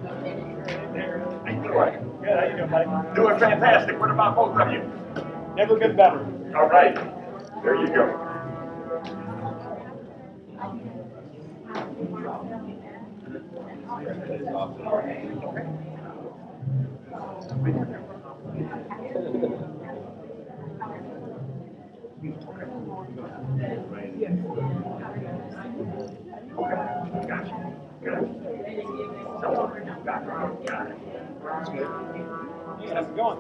Good. How you doing, buddy? Doing fantastic. What about both of you? Never been better. All right. There you go. Okay. Gotcha. Good. So, got it. Hey, how's it going?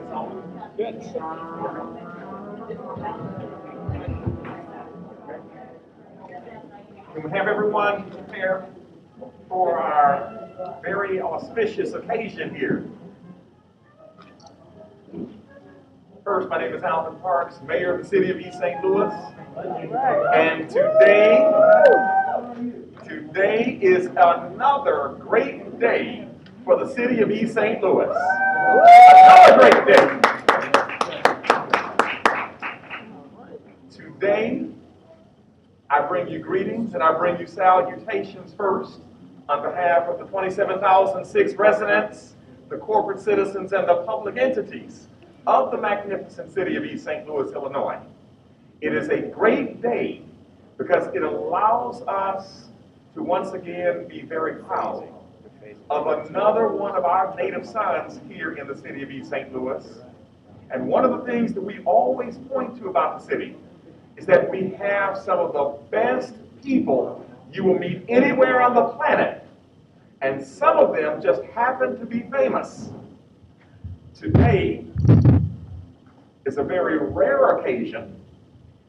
Good. Can we have everyone prepare for our very auspicious occasion here? First, my name is Alvin Parks, Mayor of the City of East St. Louis. And today is another great day for the City of East St. Louis. Another great day. Today, I bring you greetings and I bring you salutations first on behalf of the 27,006 residents, the corporate citizens, and the public entities of the magnificent city of East St. Louis, Illinois. It is a great day because it allows us to once again be very proud of another one of our native sons here in the city of East St. Louis. And one of the things that we always point to about the city is that we have some of the best people you will meet anywhere on the planet. And some of them just happen to be famous. Today is a very rare occasion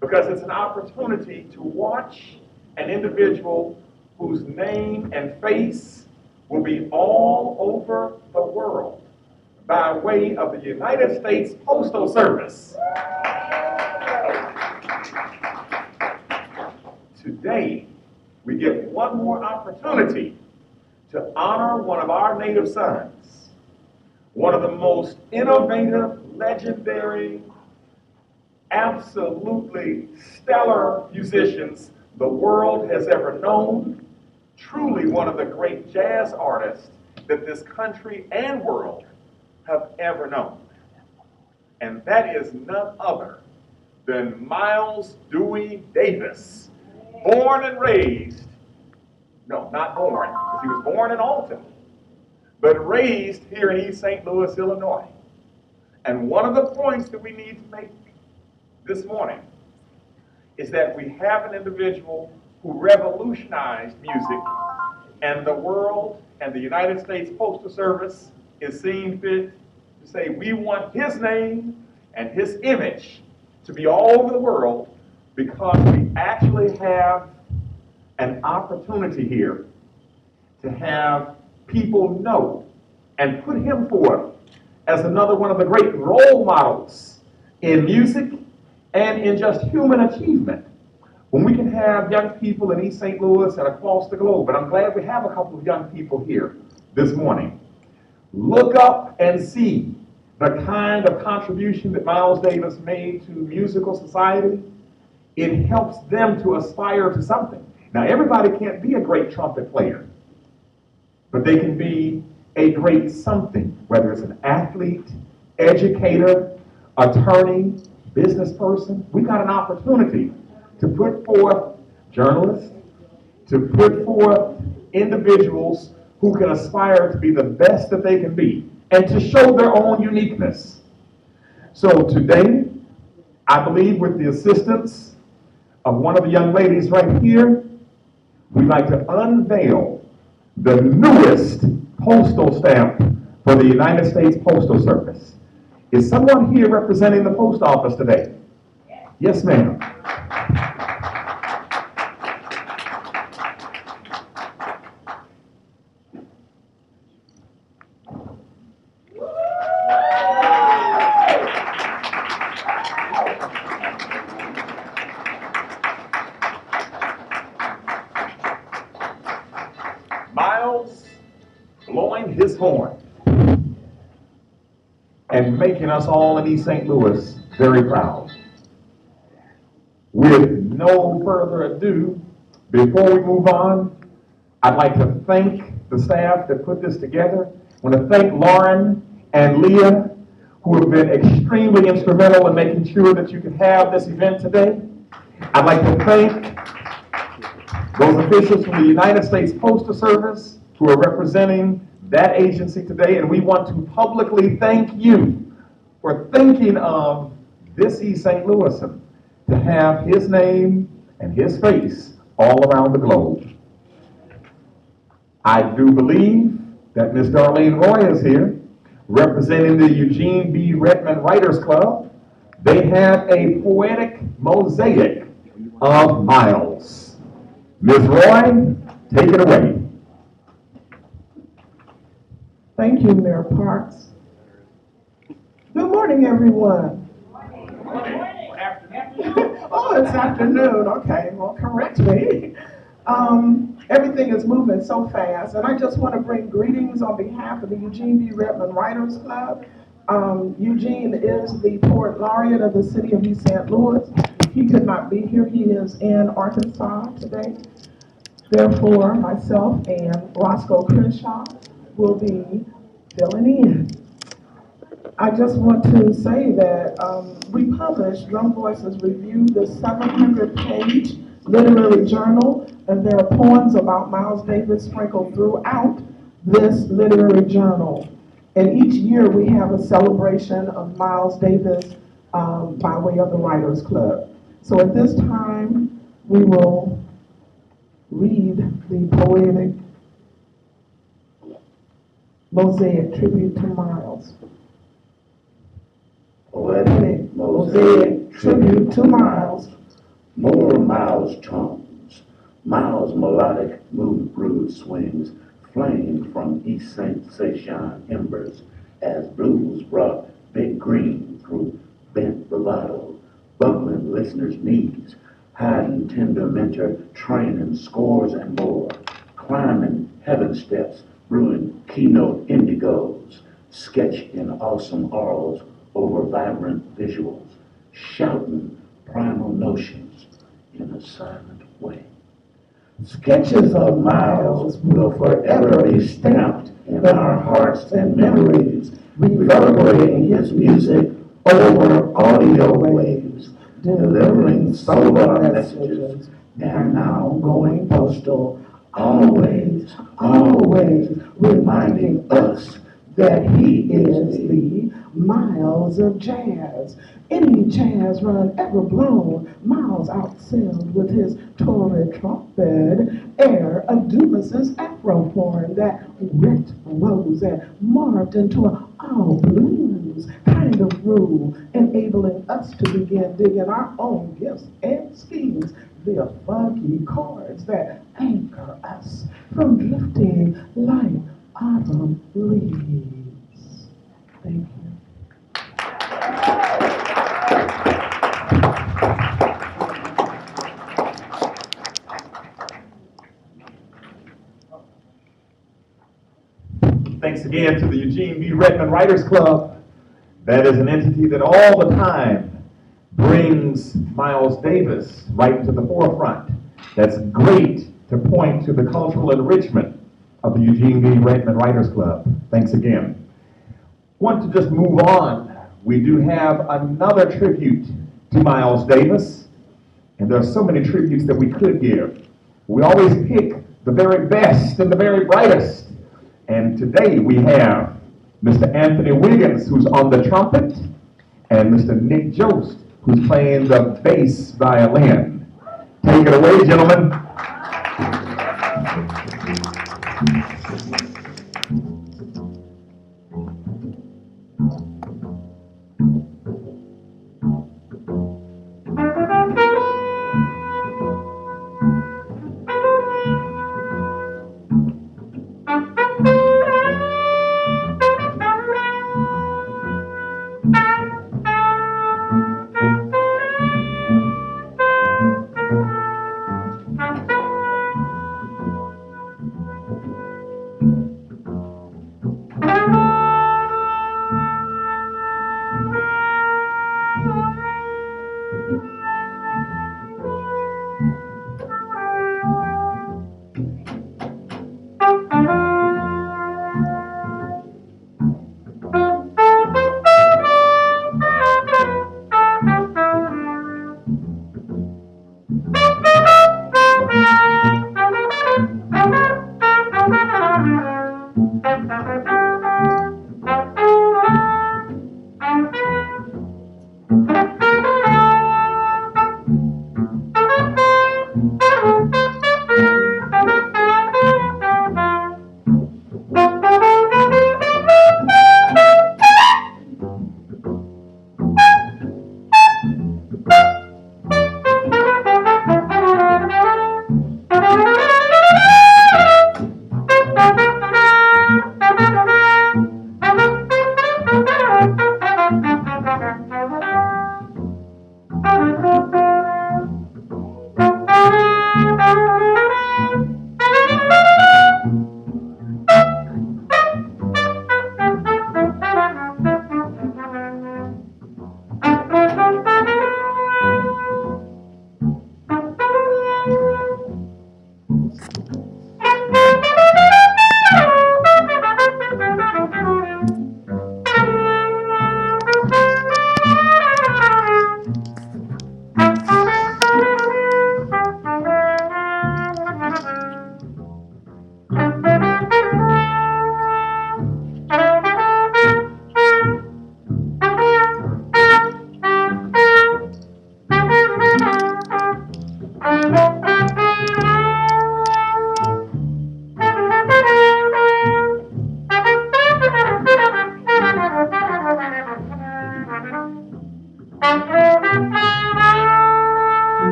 because it's an opportunity to watch an individual whose name and face will be all over the world by way of the United States Postal Service. Today, we get one more opportunity to honor one of our native sons, one of the most innovative, legendary, absolutely stellar musicians the world has ever known, truly one of the great jazz artists that this country and world have ever known. And that is none other than Miles Dewey Davis, born and raised, no, not born, because he was born in Alton, but raised here in East St. Louis, Illinois. And one of the points that we need to make this morning is that we have an individual who revolutionized music, and the world and the United States Postal Service is seeing fit to say we want his name and his image to be all over the world because we actually have an opportunity here to have people know and put him forth as another one of the great role models in music and in just human achievement. When we can have young people in East St. Louis and across the globe, and I'm glad we have a couple of young people here this morning, look up and see the kind of contribution that Miles Davis made to musical society. It helps them to aspire to something. Now, everybody can't be a great trumpet player, but they can be a great something, whether it's an athlete, educator, attorney, business person. We've got an opportunity to put forth journalists, to put forth individuals who can aspire to be the best that they can be and to show their own uniqueness. So today, I believe with the assistance of one of the young ladies right here, we'd like to unveil the newest postal stamp for the United States Postal Service. Is someone here representing the post office today? Yes, ma'am. Miles blowing his horn and making us all in East St. Louis very proud. With no further ado, before we move on, I'd like to thank the staff that put this together. I want to thank Lauren and Leah, who have been extremely instrumental in making sure that you can have this event today. I'd like to thank those officials from the United States Postal Service who are representing that agency today, and we want to publicly thank you for thinking of this East St. Louisan to have his name and his face all around the globe. I do believe that Miss Darlene Roy is here, representing the Eugene B. Redmond Writers Club. They have a poetic mosaic of miles. Ms. Roy, take it away. Thank you, Mayor Parks. Good morning, everyone. Oh, it's afternoon. Okay, well, correct me. Everything is moving so fast, and I just want to bring greetings on behalf of the Eugene B. Redmond Writers Club. Eugene is the Poet Laureate of the city of East St. Louis. He could not be here. He is in Arkansas today. Therefore, myself and Roscoe Crenshaw will be filling in. I just want to say that we published Young Voices Review, the 700-page literary journal, and there are poems about Miles Davis sprinkled throughout this literary journal. And each year we have a celebration of Miles Davis by way of the Writers Club. So at this time, we will read the poetic mosaic tribute to Miles. Poetic mosaic tribute to Miles. More Miles tones, Miles melodic mood swings, flame from East St. Saison embers, as blues brought big green through bent bravado, buckling listeners' knees, hiding tender mentor, training scores and more, climbing heaven steps, brewing keynote indigos, sketch in awesome orals over vibrant visuals, shouting primal notions in a silent way. Sketches of Miles will forever be stamped in our hearts and memories, reverberating his music over audio waves, delivering solar messages, and now going postal, always, always reminding us that he is the Miles of jazz. Any jazz run ever blown, Miles outsailed with his torrid trumpet, air of Dumas's Afrohorn that ripped rose and morphed into an all blues kind of groove, enabling us to begin digging our own gifts and schemes via funky chords that anchor us from drifting like autumn leaves. Thank you. Thanks again to the Eugene B. Redmond Writers Club. That is an entity that all the time brings Miles Davis right to the forefront. That's great to point to the cultural enrichment of the Eugene B. Redmond Writers Club. Thanks again. Want to just move on. We do have another tribute to Miles Davis, and there are so many tributes that we could give. We always pick the very best and the very brightest. And today we have Mr. Anthony Wiggins, who's on the trumpet, and Mr. Nick Jost, who's playing the bass violin. Take it away, gentlemen.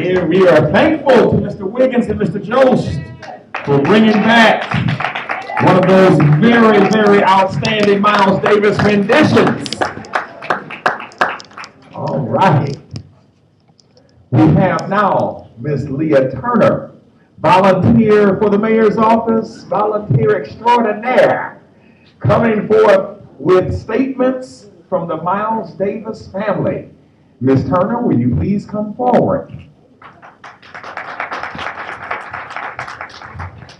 And we are thankful to Mr. Wiggins and Mr. Jost for bringing back one of those very, very outstanding Miles Davis renditions. All right. We have now Miss Leah Turner, volunteer for the mayor's office, volunteer extraordinaire, coming forth with statements from the Miles Davis family. Ms. Turner, will you please come forward?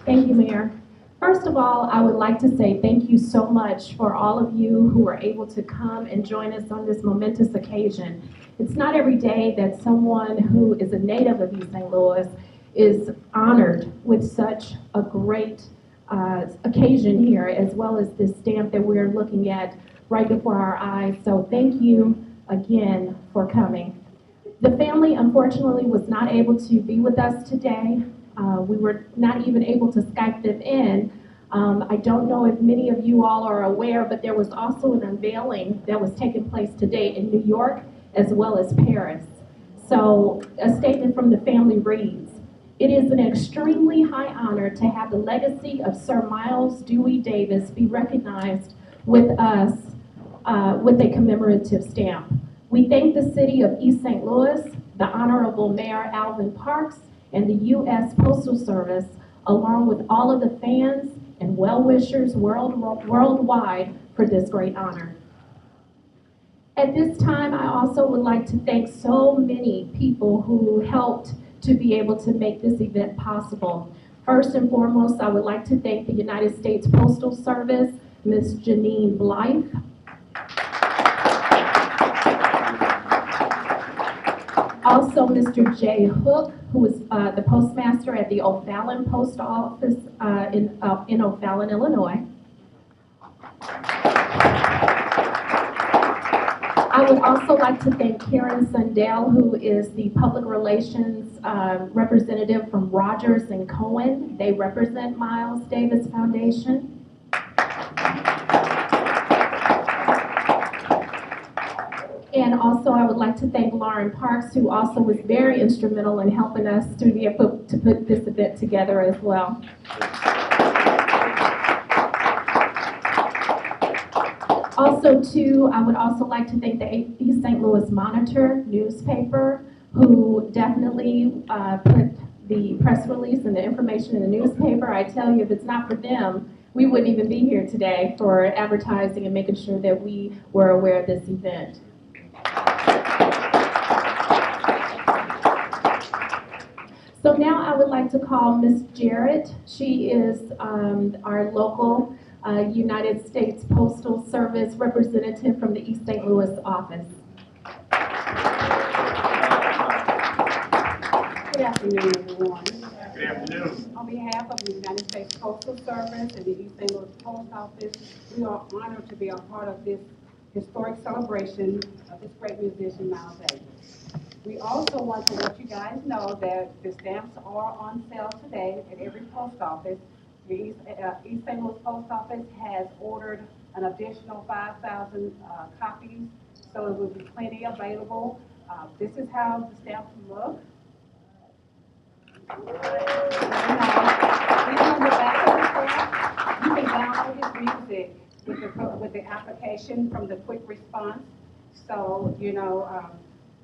Thank you, Mayor. First of all, I would like to say thank you so much for all of you who were able to come and join us on this momentous occasion. It's not every day that someone who is a native of East St. Louis is honored with such a great occasion here, as well as this stamp that we're looking at right before our eyes. So thank you again for coming. The family, unfortunately, was not able to be with us today. We were not even able to Skype them in. I don't know if many of you all are aware, but there was also an unveiling that was taking place today in New York as well as Paris. So a statement from the family reads, "It is an extremely high honor to have the legacy of Sir Miles Dewey Davis be recognized with us with a commemorative stamp. We thank the city of East St. Louis, the Honorable Mayor Alvin Parks, and the U.S. Postal Service, along with all of the fans and well-wishers worldwide for this great honor." At this time, I also would like to thank so many people who helped to be able to make this event possible. First and foremost, I would like to thank the United States Postal Service, Ms. Janine Blythe. Also, Mr. Jay Hook, who is the postmaster at the O'Fallon Post Office in O'Fallon, Illinois. I would also like to thank Karen Sundell, who is the public relations representative from Rogers and Cohen. They represent Miles Davis Foundation. And also, I would like to thank Lauren Parks, who also was very instrumental in helping us to be able to put this event together as well. Also, too, I would also like to thank the East St. Louis Monitor newspaper, who definitely put the press release and the information in the newspaper. I tell you, if it's not for them, we wouldn't even be here today for advertising and making sure that we were aware of this event. So now I would like to call Ms. Jarrett. She is our local United States Postal Service representative from the East St. Louis office. Good afternoon, everyone. Good afternoon. On behalf of the United States Postal Service and the East St. Louis Post Office, we are honored to be a part of this historic celebration of this great musician, Miles Davis. We also want to let you guys know that the stamps are on sale today at every post office. The East St. Louis Post Office has ordered an additional 5,000 copies, so there will be plenty available. This is how the stamps look. On the back of the stamp, you can download his music with the application from the quick response. So, you know,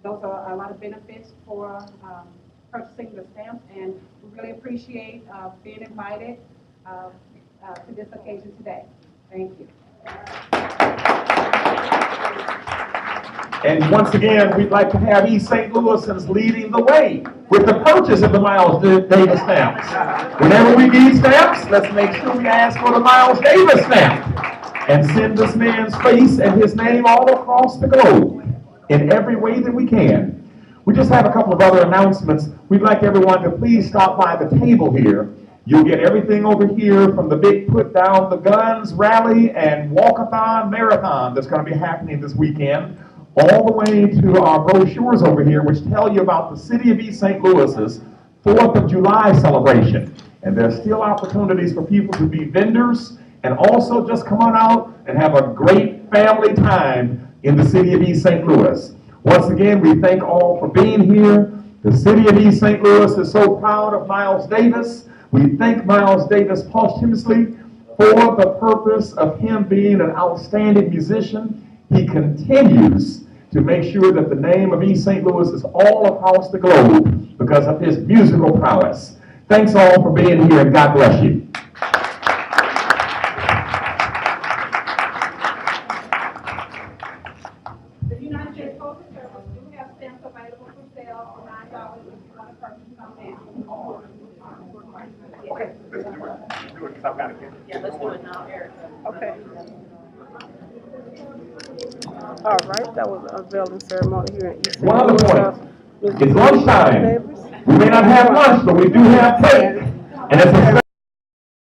those are a lot of benefits for purchasing the stamps, and we really appreciate being invited to this occasion today. Thank you. And once again, we'd like to have East St. Louisans leading the way with the purchase of the Miles Davis stamps. Whenever we need stamps, let's make sure we ask for the Miles Davis stamp and send this man's face and his name all across the globe in every way that we can. We just have a couple of other announcements. We'd like everyone to please stop by the table here. You'll get everything over here from the big Put Down the Guns rally and walkathon marathon that's going to be happening this weekend, all the way to our brochures over here, which tell you about the City of East St. Louis's 4th of July celebration. And there's still opportunities for people to be vendors and also just come on out and have a great family time in the City of East St. Louis. Once again, we thank all for being here. The city of East St. Louis is so proud of Miles Davis. We thank Miles Davis posthumously for the purpose of him being an outstanding musician. He continues to make sure that the name of East St. Louis is all across the globe because of his musical prowess. Thanks all for being here, and God bless you. The United States Postal Service do have stamps available for sale for $9 if you want to purchase some now. Okay, let's do it. Let's do it, because I've got to get it. Yeah, let's do it now, Erica. Okay. All right, that was an unveiling ceremony here in East St. One other Louis. point. It's lunchtime. We may not have lunch, but we do have cake. And it's a